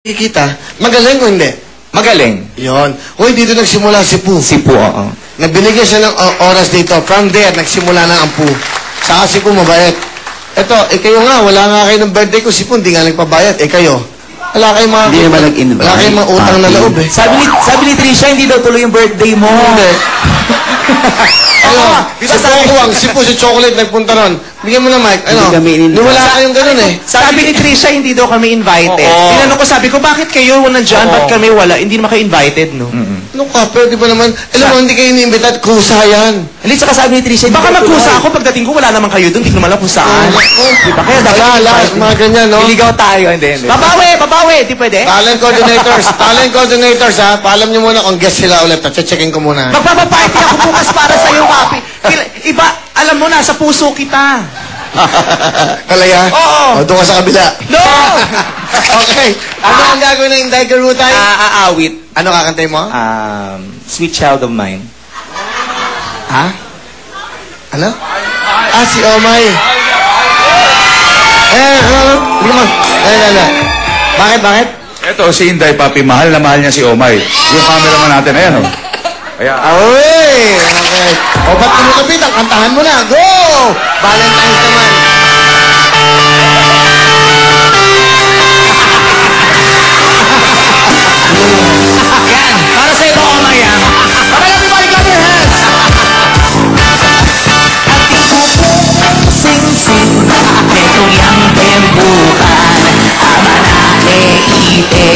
Kikita, magaling o hindi? Magaling. Yon. Uy, dito nagsimula si Poo. Si Poo, oo. Nagbinigay siya ng oras dito. From there, nagsimula na ang Poo. Saka si Poo mabait. Eto, kayo nga, wala nga kayo ng birthday ko. Si Poo, hindi nga nagpabayad. Kayo. Wala kayong mga... Hindi naman nag-invite. Wala kayong mga utang na loob eh. Sabi ni Trisha, hindi daw tuloy yung birthday mo. Hindi. Ano? Dito Sa Kuwang, si Poo, si Chocolate nagpunta ron. Bigyan mo na mic. Ano? Hindi kami in-invite. Wala kayong ganun eh. Sabi ni Trisha, hindi daw kami invited. Oo. Tinanong ko, sabi ko, bakit kayo nandyan? Ba't kami wala? Hindi naman kayo invited, no? Ano ka? Pwede ba naman? Alam mo, hindi kayo ini-invite. Kusa yan. Hindi, saka sabi ni Trisha, Baka magkusa ako, pagdating ko, wala naman kayo doon. Hindi ko naman alam kung saan. Diba? Kaya dapat Wala, mga ganyan, no? Iligaw tayo. Hindi. Babawi! Di pwede? Talent coordinators ha. Paalam nyo muna kung guest sila ulit. Checkin ko muna. Magpapaparty ako bukas para sa'yo, papi. Iba, alam mo, nasa puso kita. Talaya? Oo. O, doon ka sa kabila. No! Okay. Ano ang gagawin ng Inday Garutay? Aawit. Ano kakantay mo? Sweet Child of Mine. Ha? Ano? Si Omay. Hindi mo. Bakit? Ito, si Inday, papi, mahal na mahal niya si Omay. Yung cameraman natin, ayan, oh. Ayan. Uy! Okay. O, ba't kumukapit? Ang kantahan mo na. Go! Valentine's naman. Yan, para sa ito, Omay, yan. Okay, everybody, clap your hands. Sing-sing, ito yang tembukan, amanae-ite,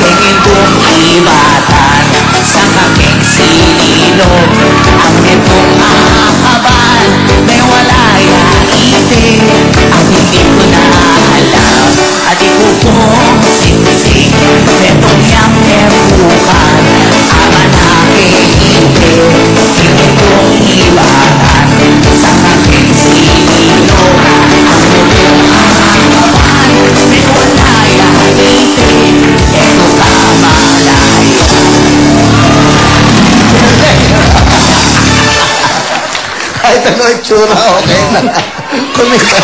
kengindong ibatan, sa kaking sinilog, ang itong ahabal, may walaya-ite, ang hindi ko na alam, at ikupong sing-sing, ito yang tembukan, amanae-ite, kengindong ibatan, sa kaking sinilog, ang itong ahabal, may walaya-ite, ito kamalaya. Kahit ano yung tsura, okay na. Kumita.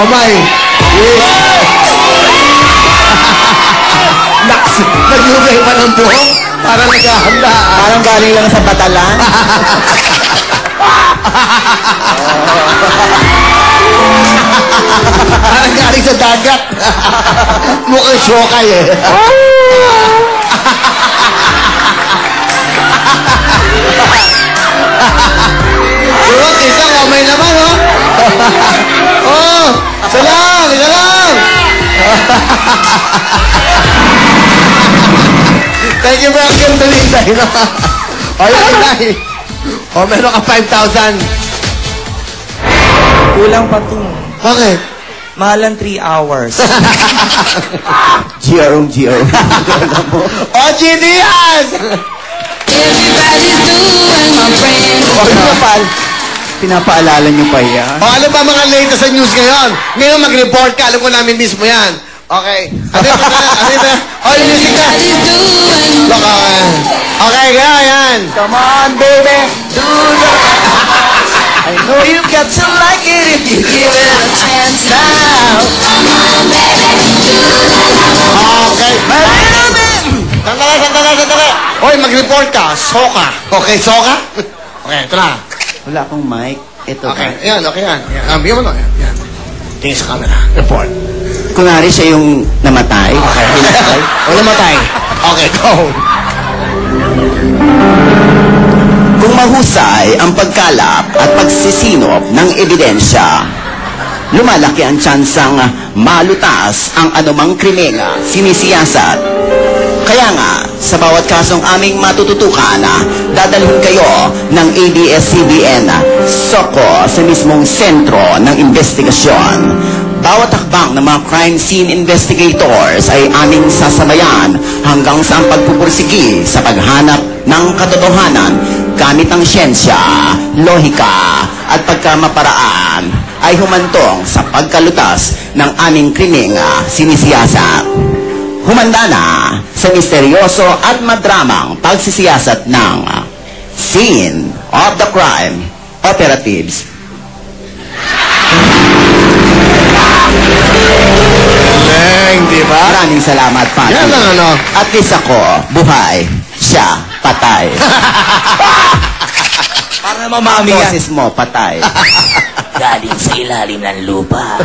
Omay. Naglugay pa ng buhok para naghahanda. Parang galing lang sa batalan. Parang galing sa dagat. Mukhang syokay eh. Diba, kita, Omay naman, oh. Oh, isa lang. Thank you, Brad. Yung tulinday, no? O, yun, Inday. O, meron ka 5,000. Kulang pa to. Bakit? Mahalan 3 hours. O, G. Diaz! Everybody's doing my friend. O, pinapaalala niyo pa yan? O, ano ba mga latest sa news ngayon? Ngayon mag-report ka. Alam ko namin mismo yan. Okay. Ano ba? O, yung music na. Everybody's doing Look, okay, yan. Come on, baby. Do the... I know you got to like it if you give it a chance now. Okay. Sandali. Hoy, mag-report ka. Soka. Okay, soka? Okay, ito na. Wala akong mic. Ito Okay, yan, okay yan. Bigyan mo na. Yan. Tingin sa camera. Report. Kunwari siya yung namatay. Okay. O namatay. Okay, go. Kung mahusay ang pagkalap at pagsisinop ng ebidensya, lumalaki ang tsansang malutas ang anumang krimena sinisiyasat. Kaya nga, sa bawat kasong aming matututukan, dadalhin kayo ng ABS-CBN SOCO sa mismong sentro ng investigasyon. Bawat hakbang ng mga crime scene investigators ay aming sasabayan hanggang sa ang pagpupursigi sa paghanap ng katotohanan gamit ang siyensya, lohika at pagkamaparaan ay humantong sa pagkalutas ng aming krimeng sinisiyasat. Humanda na sa misteryoso at madramang pagsisiyasat ng Scene of the Crime Operatives. Galing. galing, di ba? Maraming salamat, Papi. Yan ang ano. At least ako, buhay. Siya, patay. Para naman mami yan. Boses mo, patay. Galing sa ilalim ng lupa.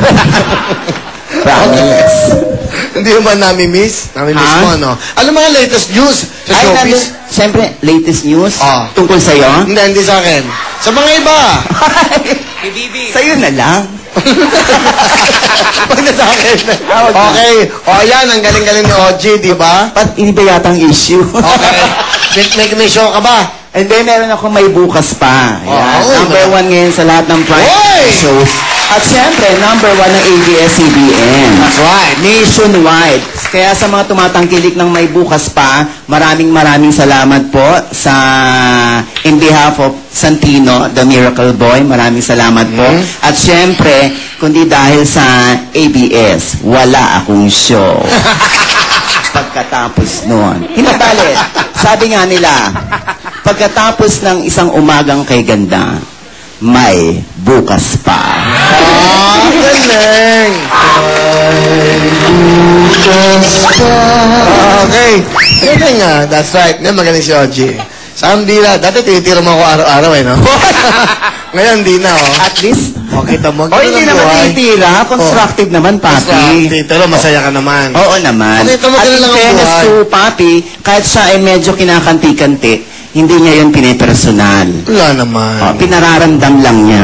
Promise. Hindi mo ba nami-miss? Nami-miss Ha? mo, ano? Ano mga latest news sa showbiz? Siyempre, latest news Ah. tungkol sa'yo. Hindi sa akin. Sa mga iba. Sa'yo na lang. Pag na sa akin. Okay. O, yan. Ang galing-galing ni OG, di ba? Hindi ba yata ang issue? Okay. May show ka ba? Hindi, meron ako may bukas pa. Yan. Oh, Number 1 ngayon sa lahat ng prime Oy! shows. At siyempre, number 1 ng ABS-CBN. That's right. Nationwide. Kaya sa mga tumatangkilik ng may bukas pa, maraming salamat po sa in behalf of Santino, the Miracle Boy. Maraming salamat po. At siyempre, kundi dahil sa ABS, wala akong show. Pagkatapos noon. Hinabalit. Sabi nga nila, pagkatapos ng isang umagang kay ganda, may bukas pa. Ah, galing. Okay. Galing nga. That's right. Yan, magaling si OG. Sa Ambila, dati tinitira mo ako araw-araw eh, no? Ngayon, di na, oh. At least, Okay, tamo. o hindi naman tinitira, constructive naman, Papi. Pero masaya ka naman. Oo naman. Okay, tama At ka na in lang ang fairness buhay. to Papi, kahit siya ay medyo kinakanti-kanti, hindi niya yun pinipersonal. Wala naman. Pinararamdam lang niya.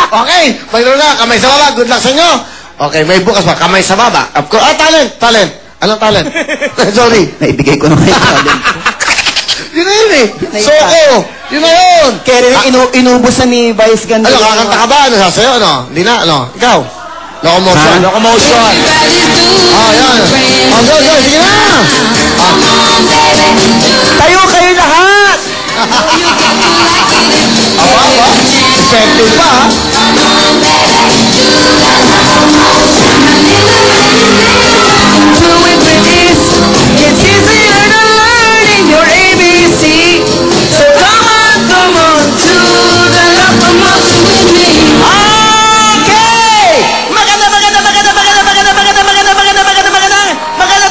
Okay, mayroon na. Kamay sa baba. Good luck sa inyo. Okay, may bukas pa. Kamay sa baba. Of course. Ah, talent. Talent. Anong talent? Sorry. Naibigay ko na kayo talent ko. Yun na yun eh. Soko. Yun na yun. Kaya rin inubos na ni Vice Ganda. Ano, kakanta ka ba? Ano sasayo? Ano? Hindi na. Ano? Ikaw? Locomotion. Ha? Locomotion. Ah, yan. Oh, go, go. Sige na. Tayo kayo lahat! Aba, aba. Effective pa, ha? It's easier to learn in your ABC. So come on to the locomotion with me. Okay! Maganda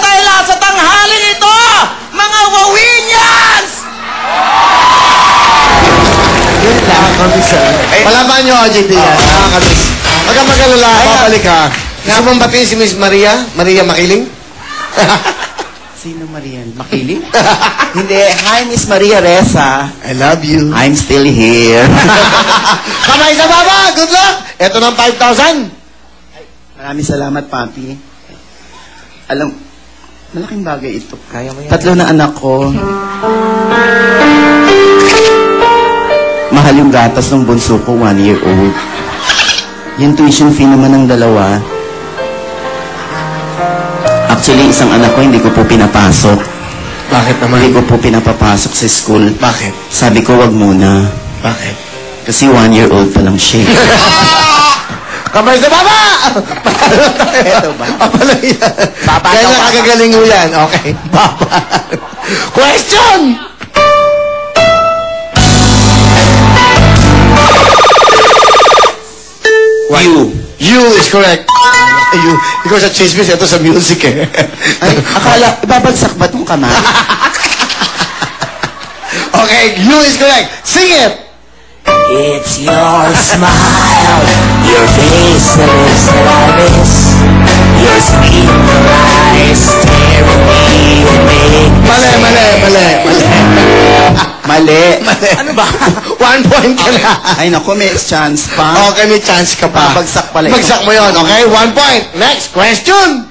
tayo lahat sa tanghaling ito! Mga Wawinians! Nakakamiss, ha? Palaban nyo, OJT yan. Nakakamiss. Huwag kang mag-alala. Babalik ka. Gusto mong batiin si Miss Maria? Maria Makiling? Sino Marian? Makiling? Hindi. Hi, Miss Maria Reza. I love you. I'm still here. Kamay sa baba! Good luck! Ito ng 5,000. Maraming salamat, Papi. Alam, malaking bagay ito. Kaya mo yan. 3 na anak ko. Mahal yung gatas ng bunso ko, 1-year-old. Yung tuition fee naman ng 2. Actually, isang anak ko hindi ko po pinapasok. Bakit naman? Hindi ko po pinapapasok sa school. Bakit? Sabi ko, wag muna. Bakit? Kasi 1-year-old pa lang siya. Kamay sa baba! Ito ba? Pala yan. Baba Kaya daw, baba. nakagagaling mo yan. Okay. Baba. Question! You is correct. You. Ikaw sa chismis, ito sa music eh. Ay, akala, ibabagsak ba itong kamay? Okay, you is correct. Sing it! It's your smile, your face, the lips that I miss. Your sweet eyes stare at me and make me Mali, mali, mali, mali. Mali. Mali. Ano ba? 1 point ka na. Ay, naku, may chance pa. Okay, may chance ka pa. Bagsak pala yun. Bagsak mo yun, okay? 1 point. Next question.